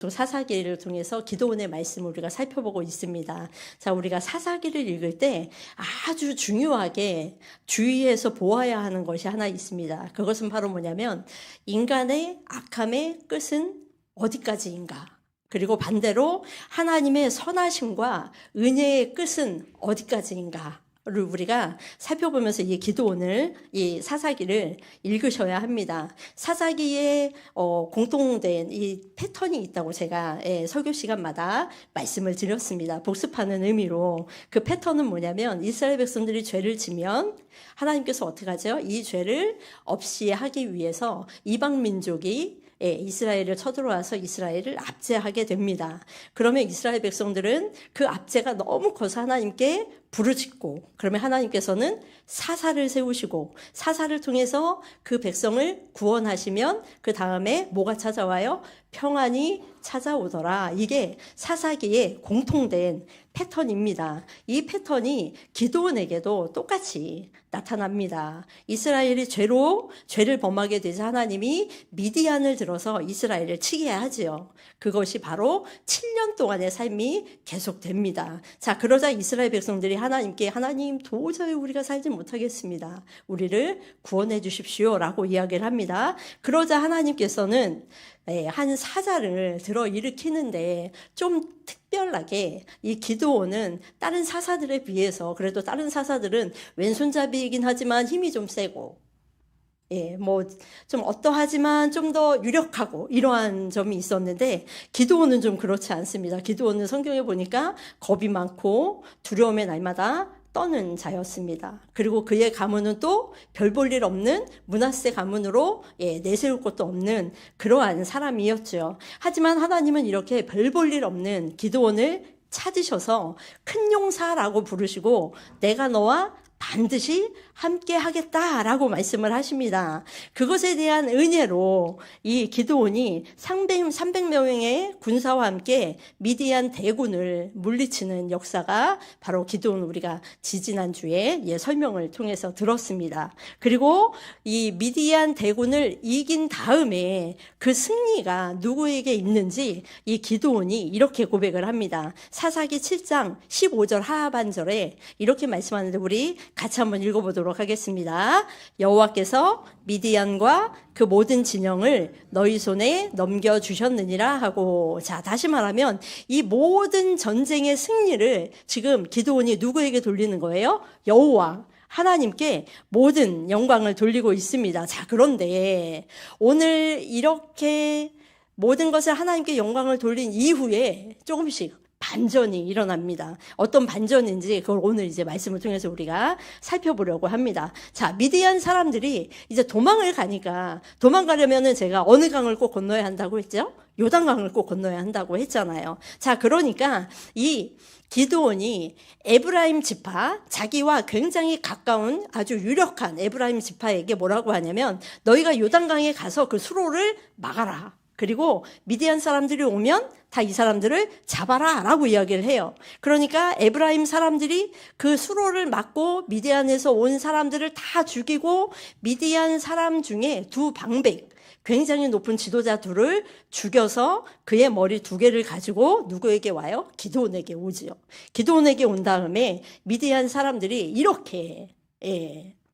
또 사사기를 통해서 기도원의 말씀을 우리가 살펴보고 있습니다. 자, 우리가 사사기를 읽을 때 아주 중요하게 주의해서 보아야 하는 것이 하나 있습니다. 그것은 바로 뭐냐면 인간의 악함의 끝은 어디까지인가? 그리고 반대로 하나님의 선하심과 은혜의 끝은 어디까지인가? 를 우리가 살펴보면서 이 기도원을, 이 사사기를 읽으셔야 합니다. 사사기에 공통된 이 패턴이 있다고 제가 설교 시간마다 말씀을 드렸습니다. 복습하는 의미로. 그 패턴은 뭐냐면 이스라엘 백성들이 죄를 지면 하나님께서 어떻게 하죠? 이 죄를 없이 하기 위해서 이방 민족이 이스라엘을 쳐들어와서 이스라엘을 압제하게 됩니다. 그러면 이스라엘 백성들은 그 압제가 너무 커서 하나님께 부르짖고, 그러면 하나님께서는 사사를 세우시고 사사를 통해서 그 백성을 구원하시면 그 다음에 뭐가 찾아와요? 평안이 찾아오더라. 이게 사사기의 공통된 패턴입니다. 이 패턴이 기드온에게도 똑같이 나타납니다. 이스라엘이 죄를 범하게 되자 하나님이 미디안을 들어서 이스라엘을 치게 하지요. 그것이 바로 7년 동안의 삶이 계속됩니다. 자, 그러자 이스라엘 백성들이 하나님께 하나님 도저히 우리가 살지 못하겠습니다. 우리를 구원해 주십시오 라고 이야기를 합니다. 그러자 하나님께서는 한 사자를 들어 일으키는데 좀 특별하게 이 기드온은 다른 사사들에 비해서, 그래도 다른 사사들은 왼손잡이이긴 하지만 힘이 좀 세고 좀 어떠하지만 좀 더 유력하고 이러한 점이 있었는데 기드온은 좀 그렇지 않습니다. 기드온은 성경에 보니까 겁이 많고 두려움의 날마다 떠는 자였습니다. 그리고 그의 가문은 또 별 볼 일 없는 므낫세 가문으로 내세울 것도 없는 그러한 사람이었죠. 하지만 하나님은 이렇게 별 볼 일 없는 기드온을 찾으셔서 큰 용사라고 부르시고 내가 너와 반드시 함께 하겠다라고 말씀을 하십니다. 그것에 대한 은혜로 이 기드온이 300명의 군사와 함께 미디안 대군을 물리치는 역사가 바로 기드온 우리가 지지난주에 설명을 통해서 들었습니다. 그리고 이 미디안 대군을 이긴 다음에 그 승리가 누구에게 있는지 이 기드온이 이렇게 고백을 합니다. 사사기 7장 15절 하반절에 이렇게 말씀하는데 우리 같이 한번 읽어보도록 하겠습니다. 여호와께서 미디안과 그 모든 진영을 너희 손에 넘겨주셨느니라 하고, 자, 다시 말하면 이 모든 전쟁의 승리를 지금 기드온이 누구에게 돌리는 거예요? 여호와 하나님께 모든 영광을 돌리고 있습니다. 자, 그런데 오늘 이렇게 모든 것을 하나님께 영광을 돌린 이후에 조금씩 반전이 일어납니다. 어떤 반전인지 그걸 오늘 이제 말씀을 통해서 우리가 살펴보려고 합니다. 자, 미디안 사람들이 이제 도망을 가니까, 도망가려면은 제가 어느 강을 꼭 건너야 한다고 했죠? 요단강을 꼭 건너야 한다고 했잖아요. 자, 그러니까 이 기드온이 에브라임 지파, 자기와 굉장히 가까운 아주 유력한 에브라임 지파에게 뭐라고 하냐면 너희가 요단강에 가서 그 수로를 막아라. 그리고 미디안 사람들이 오면 다 이 사람들을 잡아라 라고 이야기를 해요. 그러니까 에브라임 사람들이 그 수로를 막고 미디안에서 온 사람들을 다 죽이고 미디안 사람 중에 두 방백, 굉장히 높은 지도자 둘을 죽여서 그의 머리 2개를 가지고 누구에게 와요? 기드온에게 오지요. 기드온에게 온 다음에 미디안 사람들이 이렇게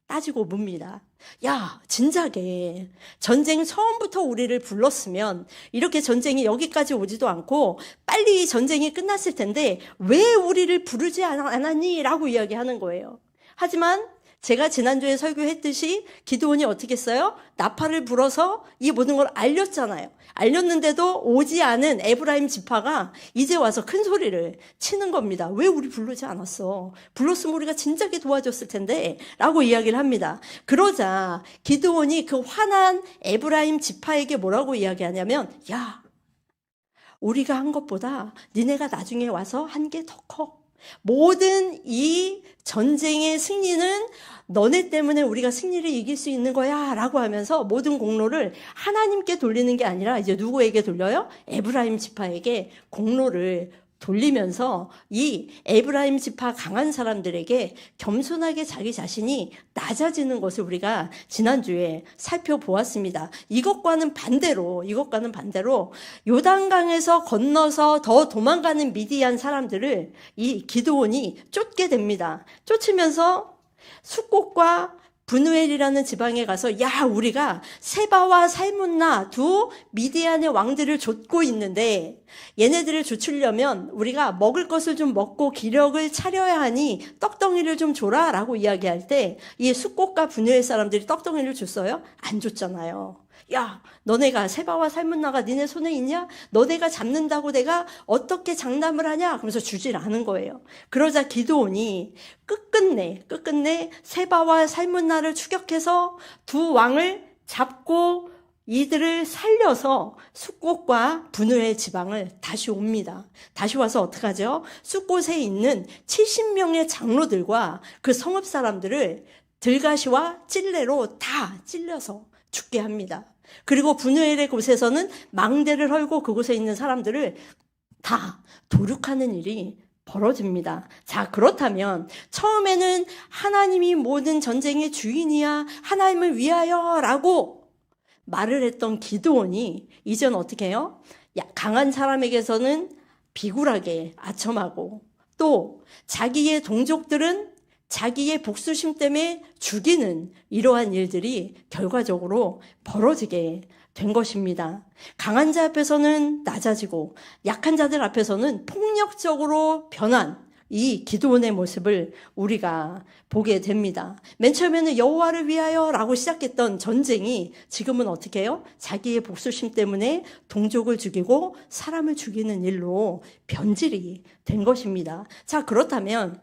따지고 묻니다. 야, 진작에 전쟁 처음부터 우리를 불렀으면 이렇게 전쟁이 여기까지 오지도 않고 빨리 전쟁이 끝났을 텐데 왜 우리를 부르지 않았니? 라고 이야기하는 거예요. 하지만 제가 지난주에 설교했듯이 기드온이 어떻게 했어요? 나팔을 불어서 이 모든 걸 알렸잖아요. 알렸는데도 오지 않은 에브라임 지파가 이제 와서 큰 소리를 치는 겁니다. 왜 우리 부르지 않았어? 불렀으면 우리가 진작에 도와줬을 텐데 라고 이야기를 합니다. 그러자 기드온이 그 화난 에브라임 지파에게 뭐라고 이야기하냐면, 야, 우리가 한 것보다 니네가 나중에 와서 한 게 더 커. 모든 이 전쟁의 승리는 너네 때문에 우리가 승리를 이길 수 있는 거야 라고 하면서 모든 공로를 하나님께 돌리는 게 아니라 이제 누구에게 돌려요? 에브라임 지파에게 공로를 돌리면서 이 에브라임 지파 강한 사람들에게 겸손하게 자기 자신이 낮아지는 것을 우리가 지난주에 살펴보았습니다. 이것과는 반대로 요단강에서 건너서 더 도망가는 미디안 사람들을 이 기드온이 쫓게 됩니다. 쫓으면서 숫곳과 브누엘이라는 지방에 가서 야 우리가 세바와 살문나 두 미디안의 왕들을 좇고 있는데 얘네들을 좇으려면 우리가 먹을 것을 좀 먹고 기력을 차려야 하니 떡덩이를 좀 줘라 라고 이야기할 때 이 숫곳과 브누엘 사람들이 떡덩이를 줬어요? 안 줬잖아요. 야 너네가 세바와 살문나가 니네 손에 있냐? 너네가 잡는다고 내가 어떻게 장담을 하냐? 그러면서 주질 않은 거예요. 그러자 기드온이 끝끝내 세바와 살문나를 추격해서 두 왕을 잡고 이들을 살려서 숫곳과 브누엘 지방을 다시 옵니다. 다시 와서 어떡하죠? 숫곳에 있는 70명의 장로들과 그 성읍 사람들을 들가시와 찔레로 다 찔려서 죽게 합니다. 그리고 브누엘의 곳에서는 망대를 헐고 그곳에 있는 사람들을 다 도륙하는 일이 벌어집니다. 자, 그렇다면 처음에는 하나님이 모든 전쟁의 주인이야, 하나님을 위하여라고 말을 했던 기드온이 이젠 어떻게 해요? 강한 사람에게서는 비굴하게 아첨하고 또 자기의 동족들은 자기의 복수심 때문에 죽이는 이러한 일들이 결과적으로 벌어지게 된 것입니다. 강한 자 앞에서는 낮아지고 약한 자들 앞에서는 폭력적으로 변한 이 기드온의 모습을 우리가 보게 됩니다. 맨 처음에는 여호와를 위하여라고 시작했던 전쟁이 지금은 어떻게 해요? 자기의 복수심 때문에 동족을 죽이고 사람을 죽이는 일로 변질이 된 것입니다. 자, 그렇다면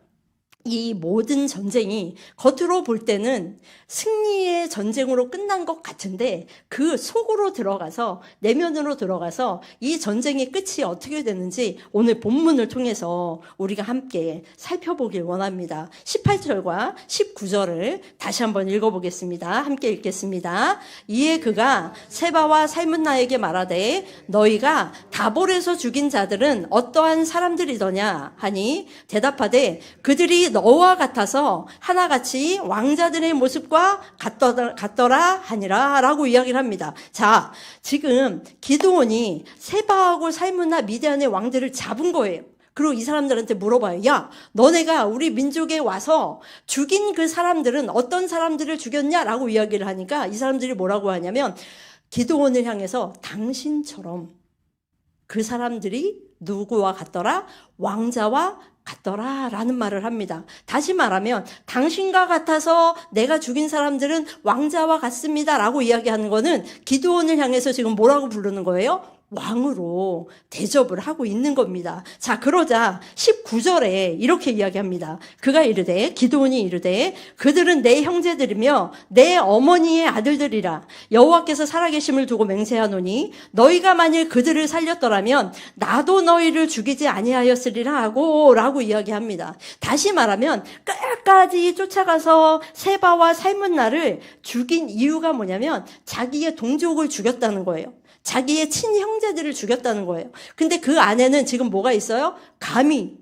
이 모든 전쟁이 겉으로 볼 때는 승리의 전쟁으로 끝난 것 같은데 그 속으로 들어가서 내면으로 들어가서 이 전쟁의 끝이 어떻게 되는지 오늘 본문을 통해서 우리가 함께 살펴보길 원합니다. 18절과 19절을 다시 한번 읽어보겠습니다. 함께 읽겠습니다. 이에 그가 세바와 살문나에게 말하되 너희가 다볼에서 죽인 자들은 어떠한 사람들이더냐 하니 대답하되 그들이 너와 같아서 하나같이 왕자들의 모습과 같더라 하니라 라고 이야기를 합니다. 자, 지금 기드온이 세바하고 살문나 미디안의 왕들을 잡은 거예요. 그리고 이 사람들한테 물어봐요. 야, 너네가 우리 민족에 와서 죽인 그 사람들은 어떤 사람들을 죽였냐라고 이야기를 하니까 이 사람들이 뭐라고 하냐면 기드온을 향해서 당신처럼 그 사람들이 누구와 같더라? 왕자와 같더라 라는 말을 합니다. 다시 말하면 당신과 같아서 내가 죽인 사람들은 왕자와 같습니다 라고 이야기하는 거는 기드온을 향해서 지금 뭐라고 부르는 거예요? 왕으로 대접을 하고 있는 겁니다. 자, 그러자 19절에 이렇게 이야기합니다. 그가 이르되 기드온이 이르되 그들은 내 형제들이며 내 어머니의 아들들이라 여호와께서 살아계심을 두고 맹세하노니 너희가 만일 그들을 살렸더라면 나도 너희를 죽이지 아니하였으리라 하고 라고 이야기합니다. 다시 말하면 끝까지 쫓아가서 세바와 살문나를 죽인 이유가 뭐냐면 자기의 동족을 죽였다는 거예요. 자기의 친형제들을 죽였다는 거예요. 근데 그 안에는 지금 뭐가 있어요? 감히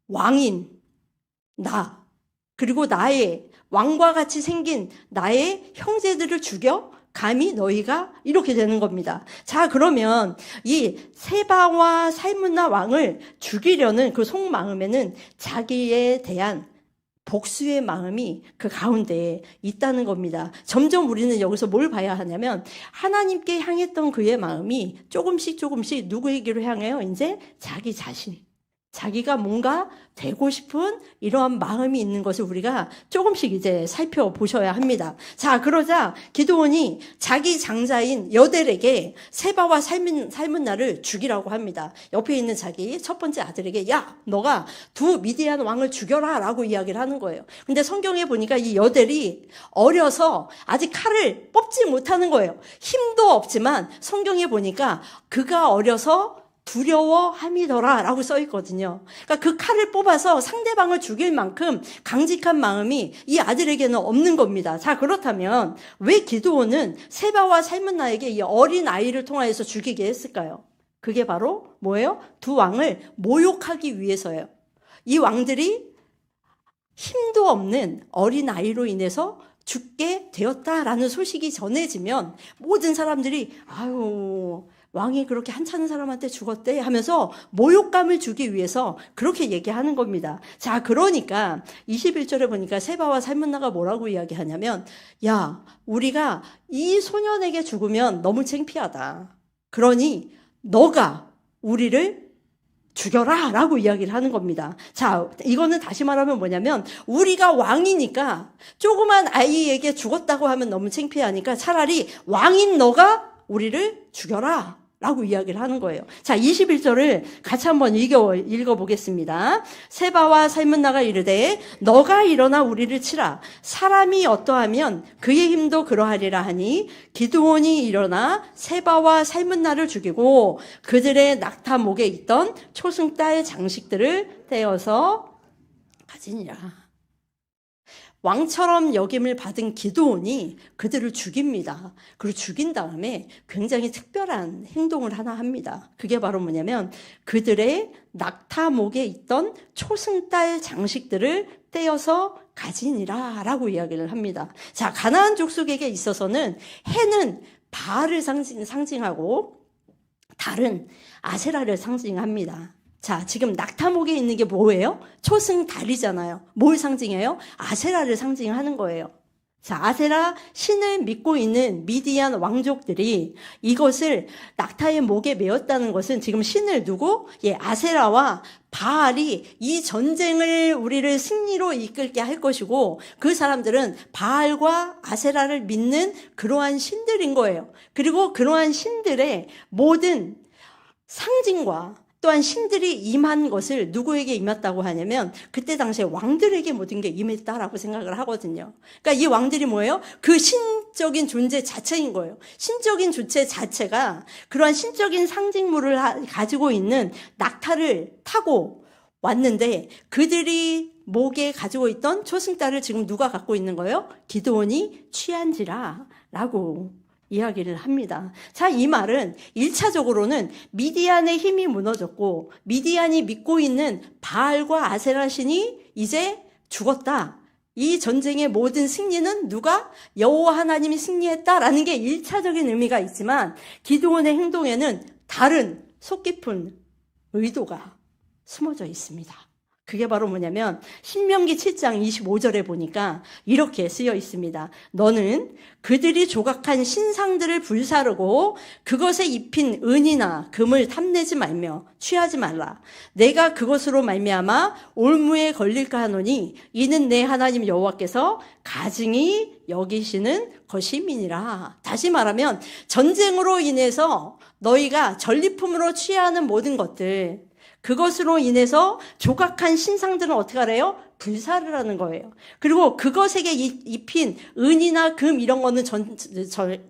왕인 나 그리고 나의 왕과 같이 생긴 나의 형제들을 죽여? 감히 너희가? 이렇게 되는 겁니다. 자, 그러면 이 세바와 살문나 왕을 죽이려는 그 속마음에는 자기에 대한 복수의 마음이 그 가운데에 있다는 겁니다. 점점 우리는 여기서 뭘 봐야 하냐면 하나님께 향했던 그의 마음이 조금씩 누구에게로 향해요? 이제 자기 자신. 자기가 뭔가 되고 싶은 이러한 마음이 있는 것을 우리가 조금씩 이제 살펴보셔야 합니다. 자, 그러자 기드온이 자기 장자인 여델에게 세바와 살문나를 죽이라고 합니다. 옆에 있는 자기 첫 번째 아들에게 야, 너가 두 미디안 왕을 죽여라 라고 이야기를 하는 거예요. 근데 성경에 보니까 이 여델이 어려서 아직 칼을 뽑지 못하는 거예요. 힘도 없지만 성경에 보니까 그가 어려서 두려워함이더라 라고 써 있거든요. 그러니까 그 칼을 뽑아서 상대방을 죽일 만큼 강직한 마음이 이 아들에게는 없는 겁니다. 자, 그렇다면 왜 기드온은 세바와 살문나에게 이 어린 아이를 통하여서 죽이게 했을까요? 그게 바로 뭐예요? 두 왕을 모욕하기 위해서예요. 이 왕들이 힘도 없는 어린아이로 인해서 죽게 되었다라는 소식이 전해지면 모든 사람들이 아유, 왕이 그렇게 한찮은 사람한테 죽었대 하면서 모욕감을 주기 위해서 그렇게 얘기하는 겁니다. 자, 그러니까 21절에 보니까 세바와 살문나가 뭐라고 이야기하냐면, 야, 우리가 이 소년에게 죽으면 너무 창피하다. 그러니 너가 우리를 죽여라 라고 이야기를 하는 겁니다. 자, 이거는 다시 말하면 뭐냐면 우리가 왕이니까 조그만 아이에게 죽었다고 하면 너무 창피하니까 차라리 왕인 너가 우리를 죽여라 라고 이야기를 하는 거예요. 자, 21절을 같이 한번 읽어보겠습니다. 세바와 살문나가 이르되 너가 일어나 우리를 치라. 사람이 어떠하면 그의 힘도 그러하리라 하니 기드온이 일어나 세바와 살문나를 죽이고 그들의 낙타 목에 있던 초승달 장식들을 떼어서 가지니라. 왕처럼 역임을 받은 기드온이 그들을 죽입니다. 그리고 죽인 다음에 굉장히 특별한 행동을 하나 합니다. 그게 바로 뭐냐면 그들의 낙타목에 있던 초승달 장식들을 떼어서 가지니라 라고 이야기를 합니다. 자, 가나안 족속에게 있어서는 해는 바알을 상징하고 달은 아세라를 상징합니다. 자, 지금 낙타목에 있는 게 뭐예요? 초승달이잖아요. 뭘 상징해요? 아세라를 상징하는 거예요. 자, 아세라 신을 믿고 있는 미디안 왕족들이 이것을 낙타의 목에 메었다는 것은 지금 신을 두고 아세라와 바알이 이 전쟁을 우리를 승리로 이끌게 할 것이고 그 사람들은 바알과 아세라를 믿는 그러한 신들인 거예요. 그리고 그러한 신들의 모든 상징과 또한 신들이 임한 것을 누구에게 임했다고 하냐면 그때 당시에 왕들에게 모든 게 임했다라고 생각을 하거든요. 그러니까 이 왕들이 뭐예요? 그 신적인 존재 자체인 거예요. 신적인 존재 자체가 그러한 신적인 상징물을 가지고 있는 낙타를 타고 왔는데 그들이 목에 가지고 있던 초승달을 지금 누가 갖고 있는 거예요? 기드온이 취한지라 라고 이야기를 합니다. 자, 이 말은 1차적으로는 미디안의 힘이 무너졌고 미디안이 믿고 있는 바알과 아세라 신이 이제 죽었다. 이 전쟁의 모든 승리는 누가? 여호와 하나님이 승리했다라는 게 1차적인 의미가 있지만 기드온의 행동에는 다른 속 깊은 의도가 숨어져 있습니다. 그게 바로 뭐냐면 신명기 7장 25절에 보니까 이렇게 쓰여 있습니다. 너는 그들이 조각한 신상들을 불사르고 그것에 입힌 은이나 금을 탐내지 말며 취하지 말라. 내가 그것으로 말미암아 올무에 걸릴까 하노니 이는 내 하나님 여호와께서 가증히 여기시는 것임이니라. 다시 말하면 전쟁으로 인해서 너희가 전리품으로 취하는 모든 것들 그것으로 인해서 조각한 신상들은 어떻게 하래요? 불사르라는 거예요. 그리고 그것에게 입힌 은이나 금 이런 거는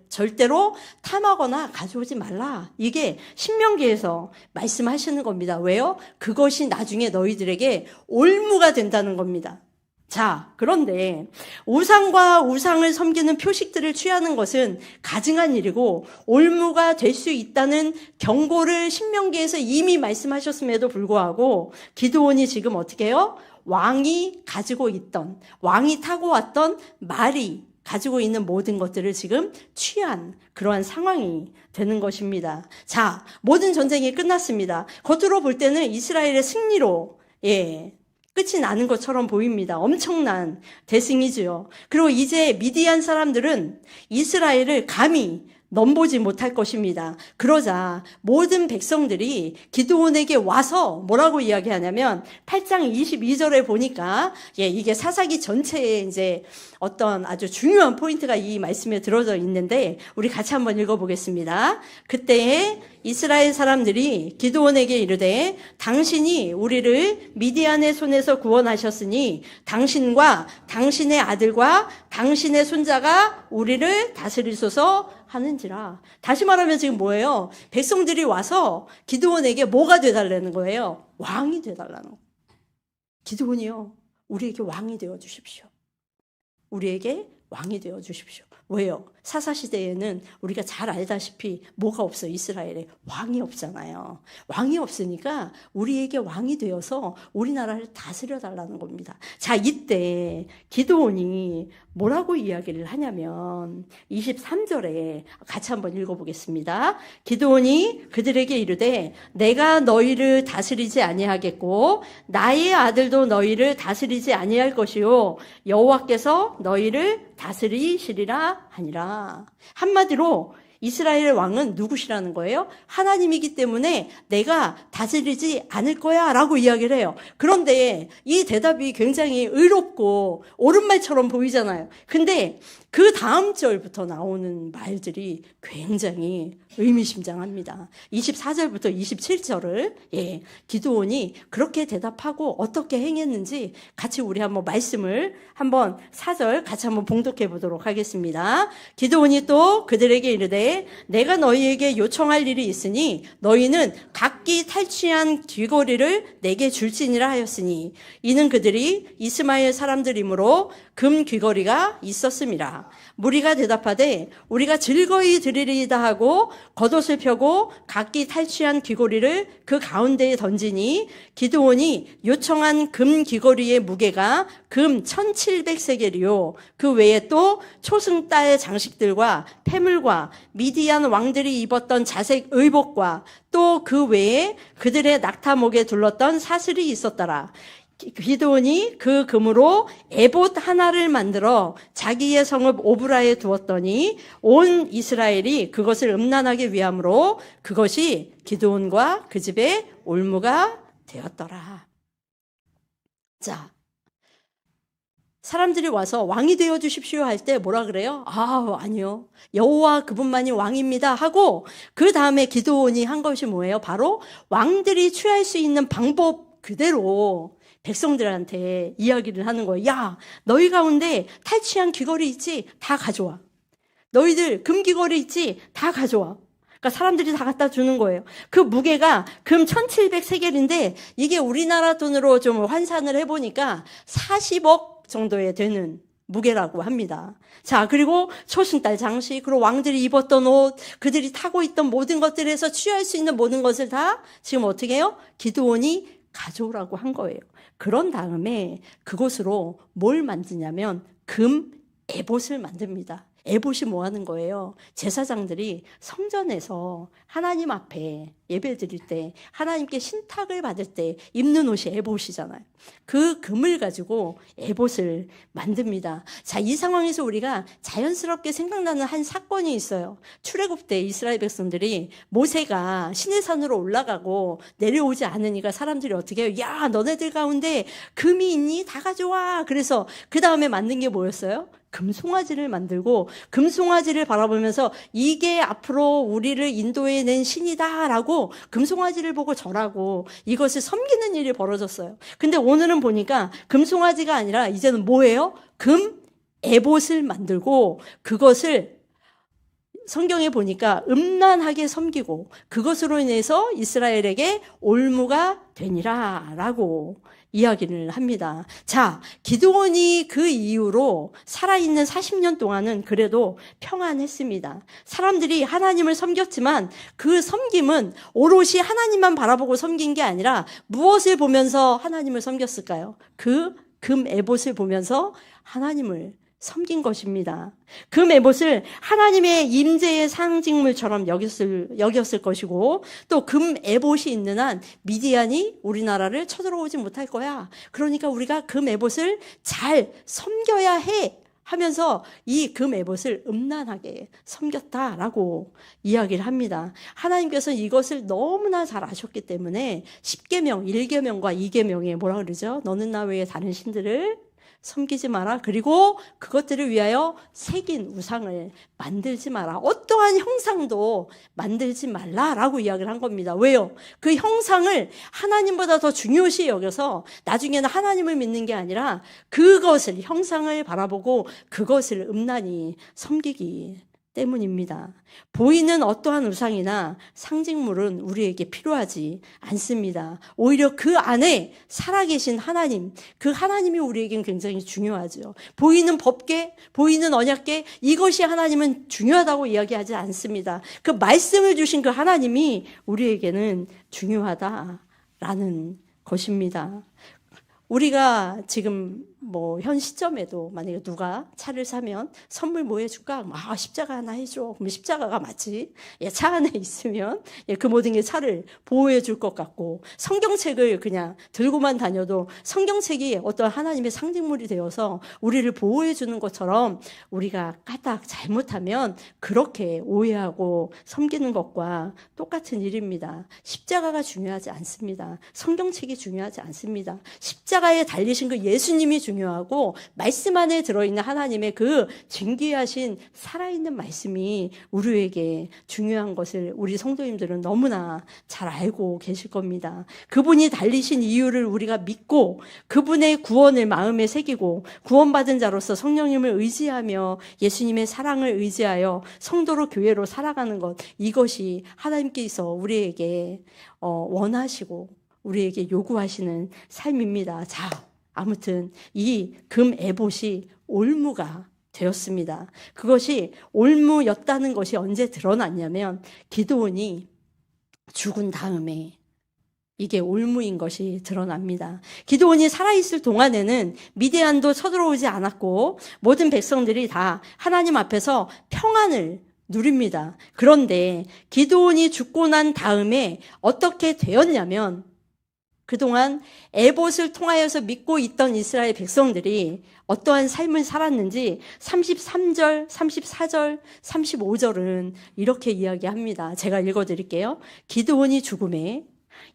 절대로 탐하거나 가져오지 말라. 이게 신명기에서 말씀하시는 겁니다. 왜요? 그것이 나중에 너희들에게 올무가 된다는 겁니다. 자, 그런데 우상과 우상을 섬기는 표식들을 취하는 것은 가증한 일이고 올무가 될 수 있다는 경고를 신명기에서 이미 말씀하셨음에도 불구하고 기드온이 지금 어떻게 해요? 왕이 가지고 있던, 왕이 타고 왔던 말이 가지고 있는 모든 것들을 지금 취한 그러한 상황이 되는 것입니다. 자, 모든 전쟁이 끝났습니다. 겉으로 볼 때는 이스라엘의 승리로 끝이 나는 것처럼 보입니다. 엄청난 대승이지요. 그리고 이제 미디안 사람들은 이스라엘을 감히 넘보지 못할 것입니다. 그러자 모든 백성들이 기드온에게 와서 뭐라고 이야기하냐면 8장 22절에 보니까 이게 사사기 전체에 이제 어떤 아주 중요한 포인트가 이 말씀에 들어져 있는데 우리 같이 한번 읽어보겠습니다. 그때 이스라엘 사람들이 기드온에게 이르되 당신이 우리를 미디안의 손에서 구원하셨으니 당신과 당신의 아들과 당신의 손자가 우리를 다스리소서 하는지라. 다시 말하면 지금 뭐예요? 백성들이 와서 기드온에게 뭐가 되달라는 거예요? 왕이 되달라는 거예요. 기드온이요, 우리에게 왕이 되어 주십시오. 우리에게 왕이 되어 주십시오. 왜요? 사사시대에는 우리가 잘 알다시피 뭐가 없어? 이스라엘에 왕이 없잖아요. 왕이 없으니까 우리에게 왕이 되어서 우리나라를 다스려 달라는 겁니다. 자, 이때 기드온이 뭐라고 이야기를 하냐면 23절에 같이 한번 읽어보겠습니다. 기드온이 그들에게 이르되 내가 너희를 다스리지 아니하겠고 나의 아들도 너희를 다스리지 아니할 것이요 여호와께서 너희를 다스리시리라 하니라. 한마디로 이스라엘 왕은 누구시라는 거예요? 하나님이기 때문에 내가 다스리지 않을 거야 라고 이야기를 해요. 그런데 이 대답이 굉장히 의롭고 옳은 말처럼 보이잖아요. 근데 그 다음 절부터 나오는 말들이 굉장히 의미심장합니다. 24절부터 27절을 기드온이 그렇게 대답하고 어떻게 행했는지 같이 우리 한번 말씀을 한번 4절 같이 한번 봉독해 보도록 하겠습니다. 기드온이 또 그들에게 이르되 내가 너희에게 요청할 일이 있으니 너희는 각기 탈취한 귀걸이를 내게 줄지니라 하였으니 이는 그들이 이스마엘 사람들이므로 금 귀걸이가 있었음이라. 무리가 대답하되 우리가 즐거이 드리리이다 하고 겉옷을 펴고 각기 탈취한 귀걸이를 그 가운데에 던지니 기드온이 요청한 금 귀걸이의 무게가 금 1700세겔이요 그 외에 또 초승달 장식들과 패물과 미디안 왕들이 입었던 자색 의복과 또 그 외에 그들의 낙타목에 둘렀던 사슬이 있었더라. 기드온이 그 금으로 에봇 하나를 만들어 자기의 성읍 오브라에 두었더니 온 이스라엘이 그것을 음란하게 위함으로 그것이 기드온과 그 집의 올무가 되었더라. 자, 사람들이 와서 왕이 되어 주십시오 할 때 뭐라 그래요? 아니요. 여호와 그분만이 왕입니다 하고 그 다음에 기드온이 한 것이 뭐예요? 바로 왕들이 취할 수 있는 방법 그대로 백성들한테 이야기를 하는 거예요. 야, 너희 가운데 탈취한 귀걸이 있지? 다 가져와. 너희들 금 귀걸이 있지? 다 가져와. 그러니까 사람들이 다 갖다 주는 거예요. 그 무게가 금 1700세겔인데 이게 우리나라 돈으로 좀 환산을 해보니까 40억 정도에 되는 무게라고 합니다. 자, 그리고 초승달 장식, 그리고 왕들이 입었던 옷, 그들이 타고 있던 모든 것들에서 취할 수 있는 모든 것을 다 지금 어떻게 해요? 기드온이 가져오라고 한 거예요. 그런 다음에 그곳으로 뭘 만드냐면 금 에봇을 만듭니다. 에봇이 뭐 하는 거예요? 제사장들이 성전에서 하나님 앞에 예배 드릴 때 하나님께 신탁을 받을 때 입는 옷이 에봇이잖아요. 그 금을 가지고 에봇을 만듭니다. 자, 이 상황에서 우리가 자연스럽게 생각나는 한 사건이 있어요. 출애굽 때 이스라엘 백성들이 모세가 시내산으로 올라가고 내려오지 않으니까 사람들이 어떻게 해요? 야, 너네들 가운데 금이 있니? 다 가져와. 그래서 그 다음에 만든 게 뭐였어요? 금송아지를 만들고 금송아지를 바라보면서 이게 앞으로 우리를 인도해 낸 신이다라고 금송아지를 보고 절하고 이것을 섬기는 일이 벌어졌어요. 근데 오늘은 보니까 금송아지가 아니라 이제는 뭐예요? 금 에봇을 만들고 그것을 성경에 보니까 음란하게 섬기고 그것으로 인해서 이스라엘에게 올무가 되니라 라고 이야기를 합니다. 자, 기드온이 그 이후로 살아있는 40년 동안은 그래도 평안했습니다. 사람들이 하나님을 섬겼지만 그 섬김은 오롯이 하나님만 바라보고 섬긴 게 아니라 무엇을 보면서 하나님을 섬겼을까요? 그 금 에봇을 보면서 하나님을 섬긴 것입니다. 금 에봇을 하나님의 임재의 상징물처럼 여겼을 것이고 또 금 에봇이 있는 한 미디안이 우리나라를 쳐들어오지 못할 거야. 그러니까 우리가 금 에봇을 잘 섬겨야 해 하면서 이 금 에봇을 음란하게 섬겼다라고 이야기를 합니다. 하나님께서 이것을 너무나 잘 아셨기 때문에 10계명, 1계명과 2계명에 뭐라 그러죠? 너는 나 외에 다른 신들을 섬기지 마라. 그리고 그것들을 위하여 새긴 우상을 만들지 마라. 어떠한 형상도 만들지 말라라고 이야기를 한 겁니다. 왜요? 그 형상을 하나님보다 더 중요시 여겨서 나중에는 하나님을 믿는 게 아니라 그것을 형상을 바라보고 그것을 음란히 섬기기 때문입니다. 보이는 어떠한 우상이나 상징물은 우리에게 필요하지 않습니다. 오히려 그 안에 살아계신 하나님, 그 하나님이 우리에겐 굉장히 중요하죠. 보이는 법계, 보이는 언약계, 이것이 하나님은 중요하다고 이야기하지 않습니다. 그 말씀을 주신 그 하나님이 우리에게는 중요하다라는 것입니다. 우리가 지금 현 시점에도 만약에 누가 차를 사면 선물 뭐 해줄까? 십자가 하나 해줘. 그럼 십자가가 마치 차 안에 있으면 그 모든 게 차를 보호해 줄 것 같고, 성경책을 그냥 들고만 다녀도 성경책이 어떤 하나님의 상징물이 되어서 우리를 보호해 주는 것처럼 우리가 까딱 잘못하면 그렇게 오해하고 섬기는 것과 똑같은 일입니다. 십자가가 중요하지 않습니다. 성경책이 중요하지 않습니다. 십자가에 달리신 그 예수님이 중요하고, 말씀 안에 들어있는 하나님의 그 진귀하신 살아있는 말씀이 우리에게 중요한 것을 우리 성도님들은 너무나 잘 알고 계실 겁니다. 그분이 달리신 이유를 우리가 믿고 그분의 구원을 마음에 새기고 구원받은 자로서 성령님을 의지하며 예수님의 사랑을 의지하여 성도로 교회로 살아가는 것, 이것이 하나님께서 우리에게 원하시고 우리에게 요구하시는 삶입니다. 자, 아무튼 이 금 에봇이 올무가 되었습니다. 그것이 올무였다는 것이 언제 드러났냐면, 기드온이 죽은 다음에 이게 올무인 것이 드러납니다. 기드온이 살아있을 동안에는 미디안도 쳐들어오지 않았고 모든 백성들이 다 하나님 앞에서 평안을 누립니다. 그런데 기드온이 죽고 난 다음에 어떻게 되었냐면, 그동안 에봇을 통하여서 믿고 있던 이스라엘 백성들이 어떠한 삶을 살았는지 33절, 34절, 35절은 이렇게 이야기합니다. 제가 읽어드릴게요. 기드온이 죽음에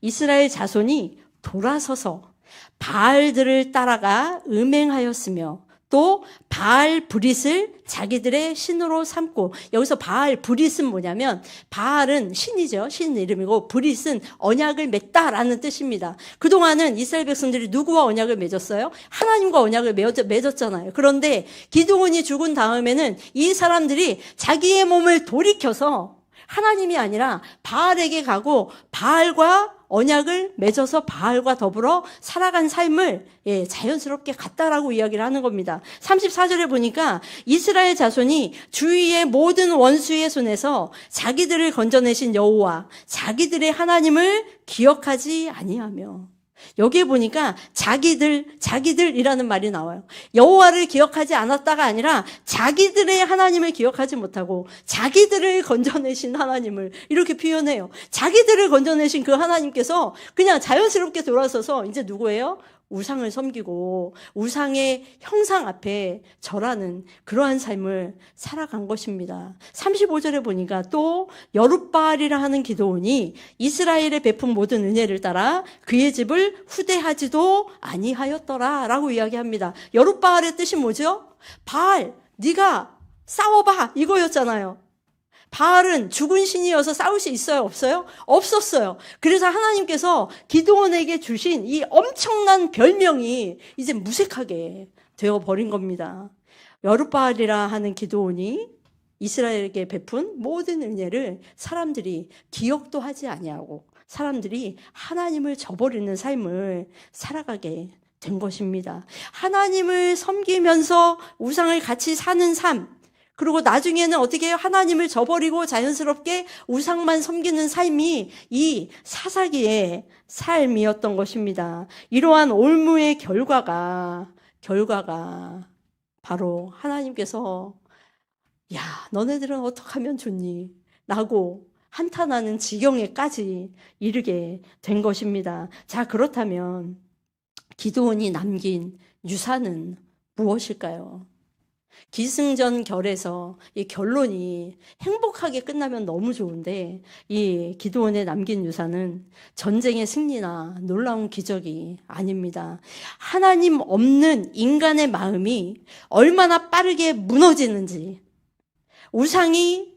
이스라엘 자손이 돌아서서 바알들을 따라가 음행하였으며 또 바알 브릿을 자기들의 신으로 삼고, 여기서 바알 브릿은 뭐냐면, 바알은 신이죠. 신 이름이고 브릿은 언약을 맺다라는 뜻입니다. 그동안은 이스라엘 백성들이 누구와 언약을 맺었어요? 하나님과 언약을 맺었잖아요. 그런데 기드온이 죽은 다음에는 이 사람들이 자기의 몸을 돌이켜서 하나님이 아니라 바알에게 가고 바알과 언약을 맺어서 바알과 더불어 살아간 삶을 자연스럽게 갔다라고 이야기를 하는 겁니다. 34절에 보니까 이스라엘 자손이 주위의 모든 원수의 손에서 자기들을 건져내신 여호와 자기들의 하나님을 기억하지 아니하며, 여기에 보니까 자기들이라는 말이 나와요. 여호와를 기억하지 않았다가 아니라 자기들의 하나님을 기억하지 못하고 자기들을 건져내신 하나님을 이렇게 표현해요. 자기들을 건져내신 그 하나님께서 그냥 자연스럽게 돌아서서 이제 누구예요? 우상을 섬기고 우상의 형상 앞에 절하는 그러한 삶을 살아간 것입니다. 35절에 보니까 또 여룻바알이라 하는 기드온이 이스라엘에 베푼 모든 은혜를 따라 그의 집을 후대하지도 아니하였더라 라고 이야기합니다. 여룻바알의 뜻이 뭐죠? 바알, 네가 싸워봐, 이거였잖아요. 바알은 죽은 신이어서 싸울 수 있어요? 없어요? 없었어요. 그래서 하나님께서 기드온에게 주신 이 엄청난 별명이 이제 무색하게 되어버린 겁니다. 여룻바알이라 하는 기드온이 이스라엘에게 베푼 모든 은혜를 사람들이 기억도 하지 아니하고 사람들이 하나님을 저버리는 삶을 살아가게 된 것입니다. 하나님을 섬기면서 우상을 같이 사는 삶, 그리고 나중에는 어떻게 해요? 하나님을 저버리고 자연스럽게 우상만 섬기는 삶이 이 사사기의 삶이었던 것입니다. 이러한 올무의 결과가 바로 하나님께서 야, 너네들은 어떻게 하면 좋니? 라고 한탄하는 지경에까지 이르게 된 것입니다. 자, 그렇다면 기드온이 남긴 유산은 무엇일까요? 기승전결에서 이 결론이 행복하게 끝나면 너무 좋은데, 이 기드온에 남긴 유산은 전쟁의 승리나 놀라운 기적이 아닙니다. 하나님 없는 인간의 마음이 얼마나 빠르게 무너지는지, 우상이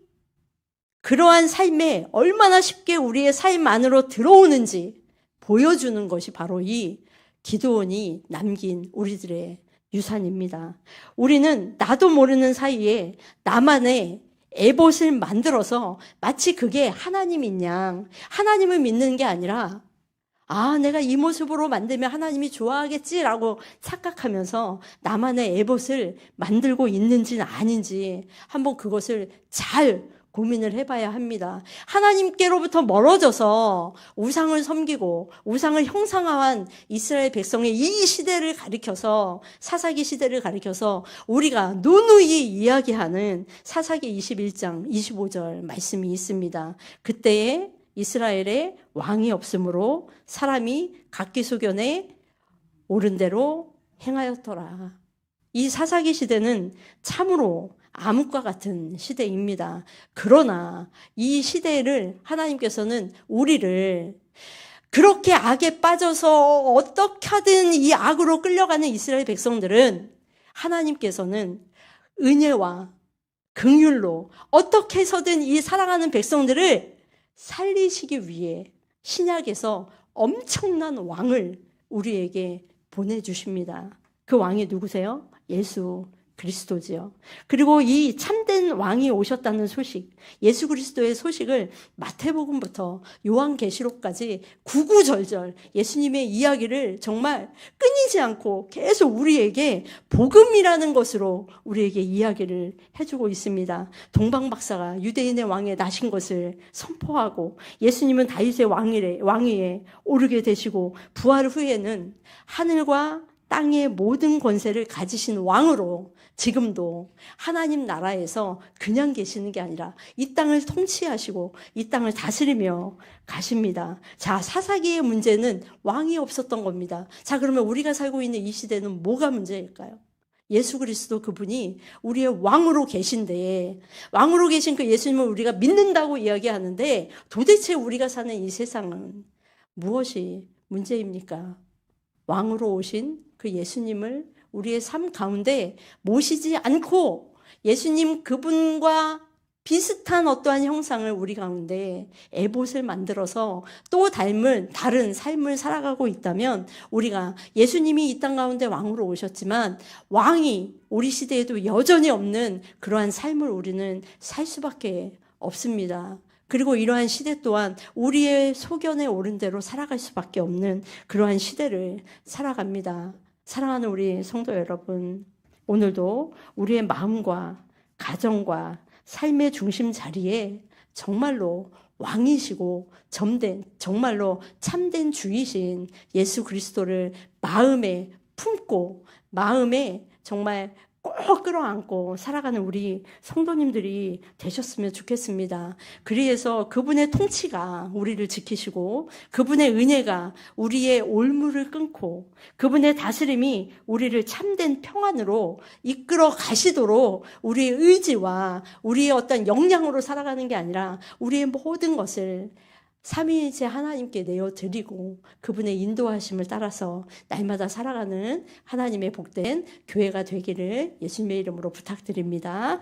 그러한 삶에 얼마나 쉽게 우리의 삶 안으로 들어오는지 보여주는 것이 바로 이 기드온이 남긴 우리들의 유산입니다. 우리는 나도 모르는 사이에 나만의 에봇을 만들어서 마치 그게 하나님인 양, 하나님을 믿는 게 아니라 내가 이 모습으로 만들면 하나님이 좋아하겠지라고 착각하면서 나만의 에봇을 만들고 있는지는 아닌지 한번 그것을 잘 고민을 해봐야 합니다. 하나님께로부터 멀어져서 우상을 섬기고 우상을 형상화한 이스라엘 백성의 이 시대를 가리켜서, 사사기 시대를 가리켜서 우리가 누누이 이야기하는 사사기 21장 25절 말씀이 있습니다. 그때에 이스라엘에 왕이 없으므로 사람이 각기 소견에 옳은 대로 행하였더라. 이 사사기 시대는 참으로 암흑과 같은 시대입니다. 그러나 이 시대를 하나님께서는 우리를 그렇게 악에 빠져서 어떻게 하든 이 악으로 끌려가는 이스라엘 백성들은 하나님께서는 은혜와 긍휼로 어떻게 해서든 이 사랑하는 백성들을 살리시기 위해 신약에서 엄청난 왕을 우리에게 보내주십니다. 그 왕이 누구세요? 예수 그리스도지요. 그리고 이 참된 왕이 오셨다는 소식, 예수 그리스도의 소식을 마태복음부터 요한계시록까지 구구절절 예수님의 이야기를 정말 끊이지 않고 계속 우리에게 복음이라는 것으로 우리에게 이야기를 해주고 있습니다. 동방박사가 유대인의 왕에 나신 것을 선포하고 예수님은 다윗의 왕위에 오르게 되시고 부활 후에는 하늘과 땅의 모든 권세를 가지신 왕으로 지금도 하나님 나라에서 그냥 계시는 게 아니라 이 땅을 통치하시고 이 땅을 다스리며 가십니다. 자, 사사기의 문제는 왕이 없었던 겁니다. 자, 그러면 우리가 살고 있는 이 시대는 뭐가 문제일까요? 예수 그리스도 그분이 우리의 왕으로 계신데, 왕으로 계신 그 예수님을 우리가 믿는다고 이야기하는데 도대체 우리가 사는 이 세상은 무엇이 문제입니까? 왕으로 오신 그 예수님을 우리의 삶 가운데 모시지 않고 예수님 그분과 비슷한 어떠한 형상을 우리 가운데 에봇을 만들어서 또 닮은 다른 삶을 살아가고 있다면, 우리가 예수님이 이 땅 가운데 왕으로 오셨지만 왕이 우리 시대에도 여전히 없는 그러한 삶을 우리는 살 수밖에 없습니다. 그리고 이러한 시대 또한 우리의 소견에 옳은 대로 살아갈 수밖에 없는 그러한 시대를 살아갑니다. 사랑하는 우리 성도 여러분, 오늘도 우리의 마음과 가정과 삶의 중심 자리에 정말로 왕이시고 정말로 참된 주이신 예수 그리스도를 마음에 품고 마음에 정말 꼭 끌어안고 살아가는 우리 성도님들이 되셨으면 좋겠습니다. 그래서 그분의 통치가 우리를 지키시고 그분의 은혜가 우리의 올무를 끊고 그분의 다스림이 우리를 참된 평안으로 이끌어 가시도록 우리의 의지와 우리의 어떤 역량으로 살아가는 게 아니라 우리의 모든 것을 삼위일체 하나님께 내어드리고 그분의 인도하심을 따라서 날마다 살아가는 하나님의 복된 교회가 되기를 예수님의 이름으로 부탁드립니다.